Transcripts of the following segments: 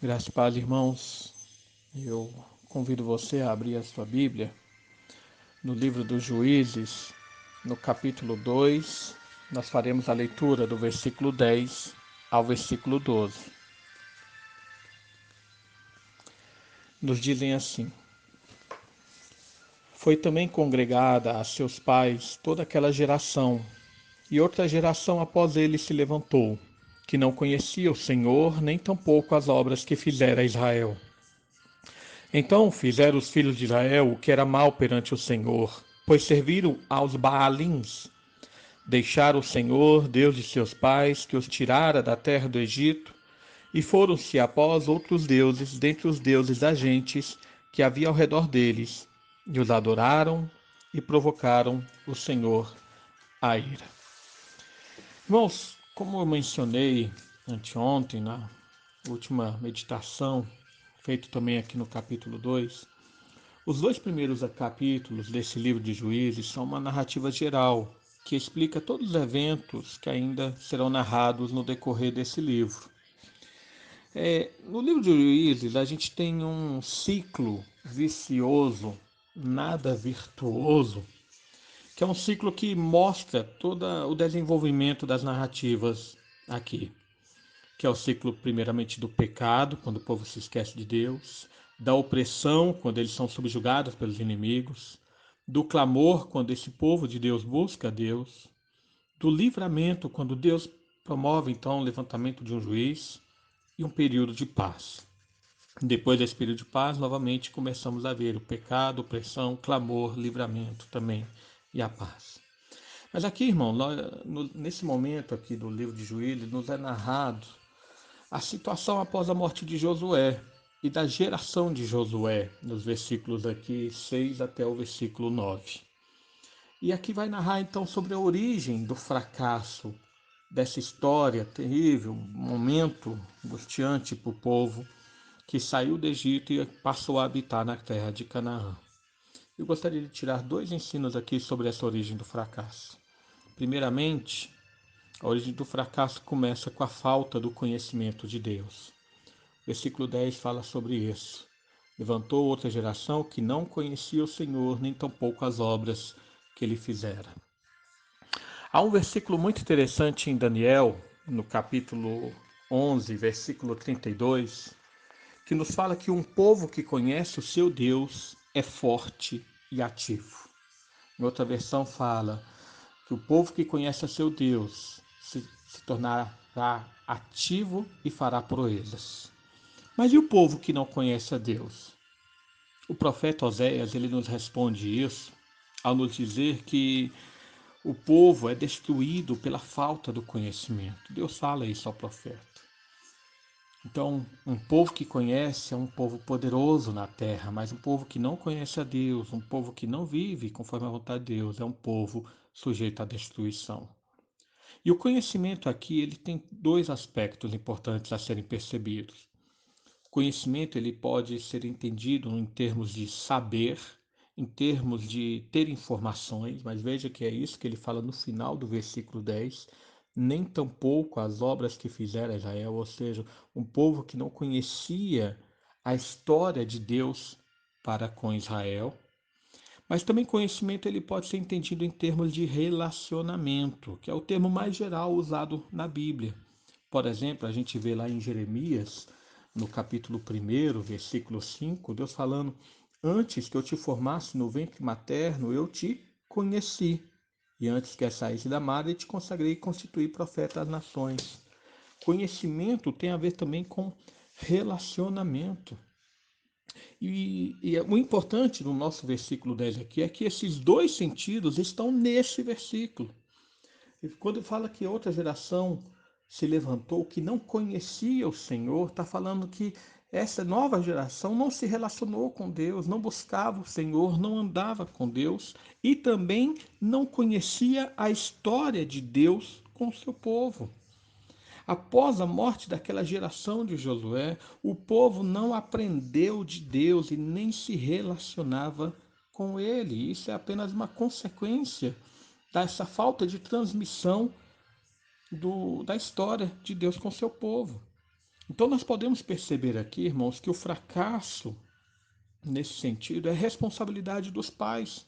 Graças e paz, irmãos. Eu convido você a abrir a sua Bíblia no livro dos Juízes, no capítulo 2. Nós faremos a leitura do versículo 10 ao versículo 12. Nos dizem assim: Foi também congregada a seus pais toda aquela geração, e outra geração após ele se levantou, que não conhecia o Senhor, nem tampouco as obras que fizera Israel. Então fizeram os filhos de Israel o que era mal perante o Senhor, pois serviram aos Baalins. Deixaram o Senhor, Deus de seus pais, que os tirara da terra do Egito, e foram-se após outros deuses, dentre os deuses das gentes que havia ao redor deles, e os adoraram e provocaram o Senhor a ira. Irmãos, como eu mencionei anteontem, na última meditação, feito também aqui no capítulo 2, os dois primeiros capítulos desse livro de Juízes são uma narrativa geral que explica todos os eventos que ainda serão narrados no decorrer desse livro. No livro de Juízes, a gente tem um ciclo vicioso, nada virtuoso, que é um ciclo que mostra todo o desenvolvimento das narrativas aqui, que é o ciclo primeiramente do pecado, quando o povo se esquece de Deus, da opressão, quando eles são subjugados pelos inimigos, do clamor, quando esse povo de Deus busca a Deus, do livramento, quando Deus promove então o levantamento de um juiz, e um período de paz. Depois desse período de paz, novamente começamos a ver o pecado, opressão, clamor, livramento também e a paz. Mas aqui, irmão, nesse momento aqui do livro de Juízes, nos é narrado a situação após a morte de Josué e da geração de Josué, nos versículos aqui 6 até o versículo 9. E aqui vai narrar então sobre a origem do fracasso dessa história terrível, momento angustiante para o povo que saiu do Egito e passou a habitar na terra de Canaã. Eu gostaria de tirar dois ensinos aqui sobre essa origem do fracasso. Primeiramente, a origem do fracasso começa com a falta do conhecimento de Deus. Versículo 10 fala sobre isso. Levantou outra geração que não conhecia o Senhor, nem tampouco as obras que ele fizera. Há um versículo muito interessante em Daniel, no capítulo 11, versículo 32, que nos fala que um povo que conhece o seu Deus é forte e ativo. Em outra versão fala que o povo que conhece o seu Deus se tornará ativo e fará proezas. Mas e o povo que não conhece a Deus? O profeta Oséias, ele nos responde isso ao nos dizer que o povo é destruído pela falta do conhecimento. Deus fala isso ao profeta. Então, um povo que conhece é um povo poderoso na terra, mas um povo que não conhece a Deus, um povo que não vive conforme a vontade de Deus, é um povo sujeito à destruição. E o conhecimento aqui, ele tem dois aspectos importantes a serem percebidos. O conhecimento, ele pode ser entendido em termos de saber, em termos de ter informações, mas veja que é isso que ele fala no final do versículo 10, nem tampouco as obras que fizera Israel, ou seja, um povo que não conhecia a história de Deus para com Israel. Mas também conhecimento ele pode ser entendido em termos de relacionamento, que é o termo mais geral usado na Bíblia. Por exemplo, a gente vê lá em Jeremias, no capítulo 1, versículo 5, Deus falando: Antes que eu te formasse no ventre materno, eu te conheci. E antes que saísse da madre, te consagrei e constituí profeta das nações. Conhecimento tem a ver também com relacionamento. E o importante no nosso versículo 10 aqui é que esses dois sentidos estão nesse versículo. E quando fala que outra geração se levantou que não conhecia o Senhor, está falando que essa nova geração não se relacionou com Deus, não buscava o Senhor, não andava com Deus e também não conhecia a história de Deus com o seu povo. Após a morte daquela geração de Josué, o povo não aprendeu de Deus e nem se relacionava com ele. Isso é apenas uma consequência dessa falta de transmissão da história de Deus com seu povo. Então nós podemos perceber aqui, irmãos, que o fracasso, nesse sentido, é responsabilidade dos pais,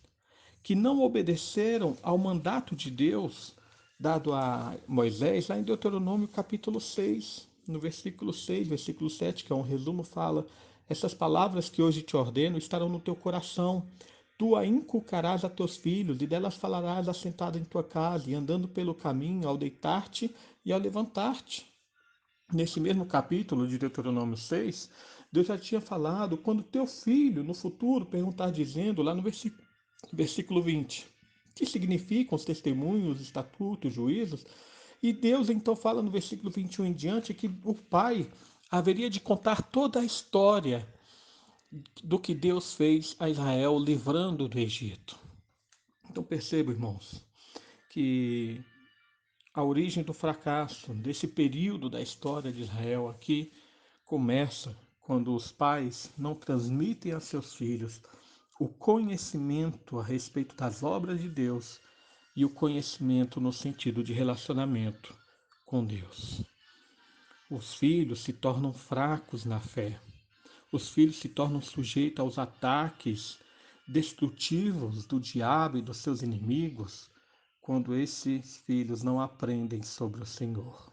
que não obedeceram ao mandato de Deus dado a Moisés, lá em Deuteronômio capítulo 6, no versículo 6, versículo 7, que é um resumo, fala: essas palavras que hoje te ordeno estarão no teu coração. Tu a inculcarás a teus filhos, e delas falarás assentado em tua casa, e andando pelo caminho, ao deitar-te e ao levantar-te. Nesse mesmo capítulo de Deuteronômio 6, Deus já tinha falado: quando teu filho no futuro perguntar, dizendo, lá no versículo 20, que significam os testemunhos, estatutos, juízos, e Deus então fala no versículo 21 em diante que o pai haveria de contar toda a história do que Deus fez a Israel livrando do Egito. Então perceba, irmãos, que a origem do fracasso desse período da história de Israel aqui começa quando os pais não transmitem a seus filhos o conhecimento a respeito das obras de Deus e o conhecimento no sentido de relacionamento com Deus. Os filhos se tornam fracos na fé. Os filhos se tornam sujeitos aos ataques destrutivos do diabo e dos seus inimigos quando esses filhos não aprendem sobre o Senhor.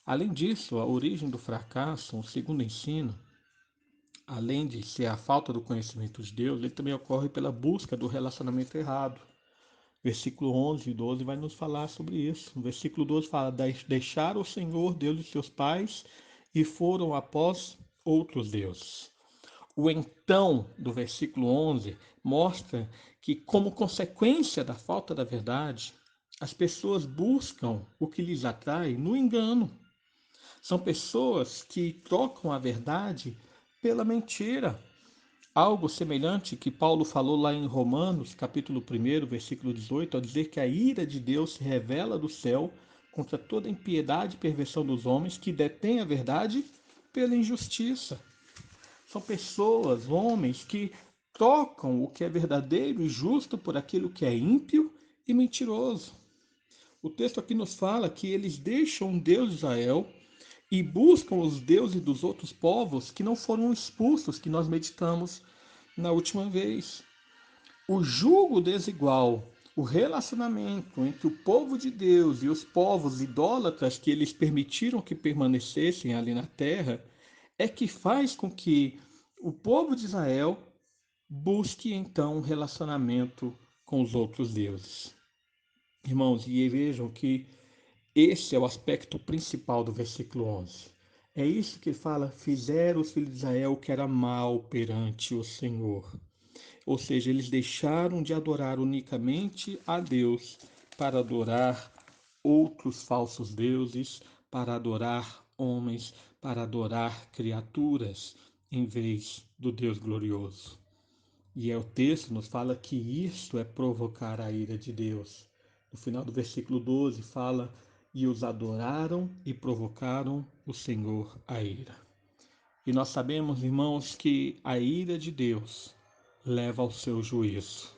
Além disso, a origem do fracasso, o segundo ensino, além de ser a falta do conhecimento de Deus, ele também ocorre pela busca do relacionamento errado. Versículo 11 e 12 vai nos falar sobre isso. O versículo 12 fala: deixaram o Senhor, Deus de seus pais, e foram após outros deuses. O então do versículo 11 mostra que, como consequência da falta da verdade, as pessoas buscam o que lhes atrai no engano. São pessoas que trocam a verdade pela mentira. Algo semelhante que Paulo falou lá em Romanos, capítulo 1, versículo 18, ao dizer que a ira de Deus se revela do céu contra toda impiedade e perversão dos homens que detêm a verdade pela injustiça. São pessoas, homens, que trocam o que é verdadeiro e justo por aquilo que é ímpio e mentiroso. O texto aqui nos fala que eles deixam o Deus de Israel e buscam os deuses dos outros povos que não foram expulsos, que nós meditamos na última vez. O jugo desigual, o relacionamento entre o povo de Deus e os povos idólatras que eles permitiram que permanecessem ali na terra, é que faz com que o povo de Israel busque então um relacionamento com os outros deuses. Irmãos, e vejam que esse é o aspecto principal do versículo 11. É isso que fala: fizeram os filhos de Israel o que era mal perante o Senhor. Ou seja, eles deixaram de adorar unicamente a Deus para adorar outros falsos deuses, para adorar homens, para adorar criaturas, em vez do Deus glorioso. E o texto nos fala que isso é provocar a ira de Deus. No final do versículo 12 fala: e os adoraram e provocaram o Senhor a ira. E nós sabemos, irmãos, que a ira de Deus leva ao seu juízo.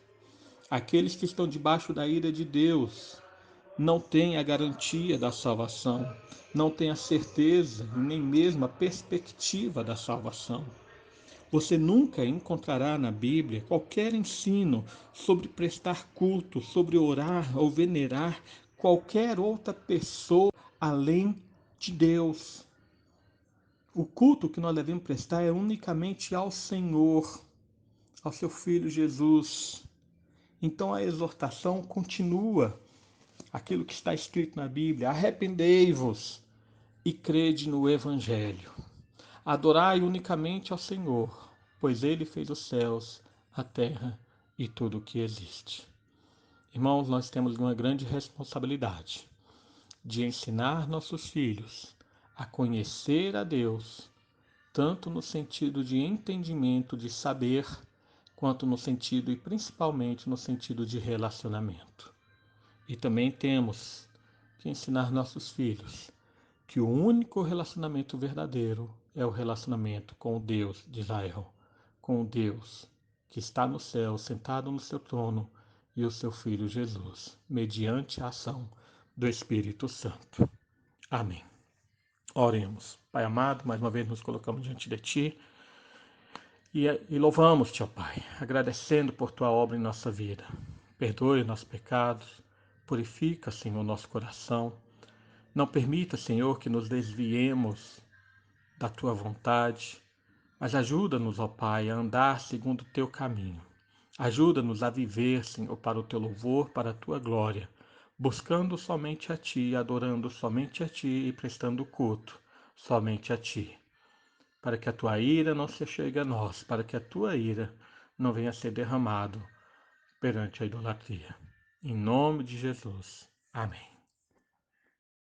Aqueles que estão debaixo da ira de Deus não têm a garantia da salvação, não têm a certeza e nem mesmo a perspectiva da salvação. Você nunca encontrará na Bíblia qualquer ensino sobre prestar culto, sobre orar ou venerar qualquer outra pessoa além de Deus. O culto que nós devemos prestar é unicamente ao Senhor, ao seu Filho Jesus. Então a exortação continua, aquilo que está escrito na Bíblia: arrependei-vos e crede no Evangelho. Adorai unicamente ao Senhor, pois Ele fez os céus, a terra e tudo o que existe. Irmãos, nós temos uma grande responsabilidade de ensinar nossos filhos a conhecer a Deus, tanto no sentido de entendimento, de saber, quanto no sentido e principalmente no sentido de relacionamento. E também temos que ensinar nossos filhos que o único relacionamento verdadeiro é o relacionamento com o Deus de Israel, com o Deus que está no céu, sentado no seu trono, e o seu Filho Jesus, mediante a ação do Espírito Santo. Amém. Oremos. Pai amado, mais uma vez nos colocamos diante de Ti e louvamos-Te, ó Pai, agradecendo por Tua obra em nossa vida. Perdoe nossos pecados, purifica, Senhor, nosso coração. Não permita, Senhor, que nos desviemos da Tua vontade, mas ajuda-nos, ó Pai, a andar segundo o Teu caminho. Ajuda-nos a viver, Senhor, para o Teu louvor, para a Tua glória, buscando somente a Ti, adorando somente a Ti e prestando culto somente a Ti, para que a Tua ira não se chegue a nós, para que a Tua ira não venha a ser derramado perante a idolatria. Em nome de Jesus. Amém.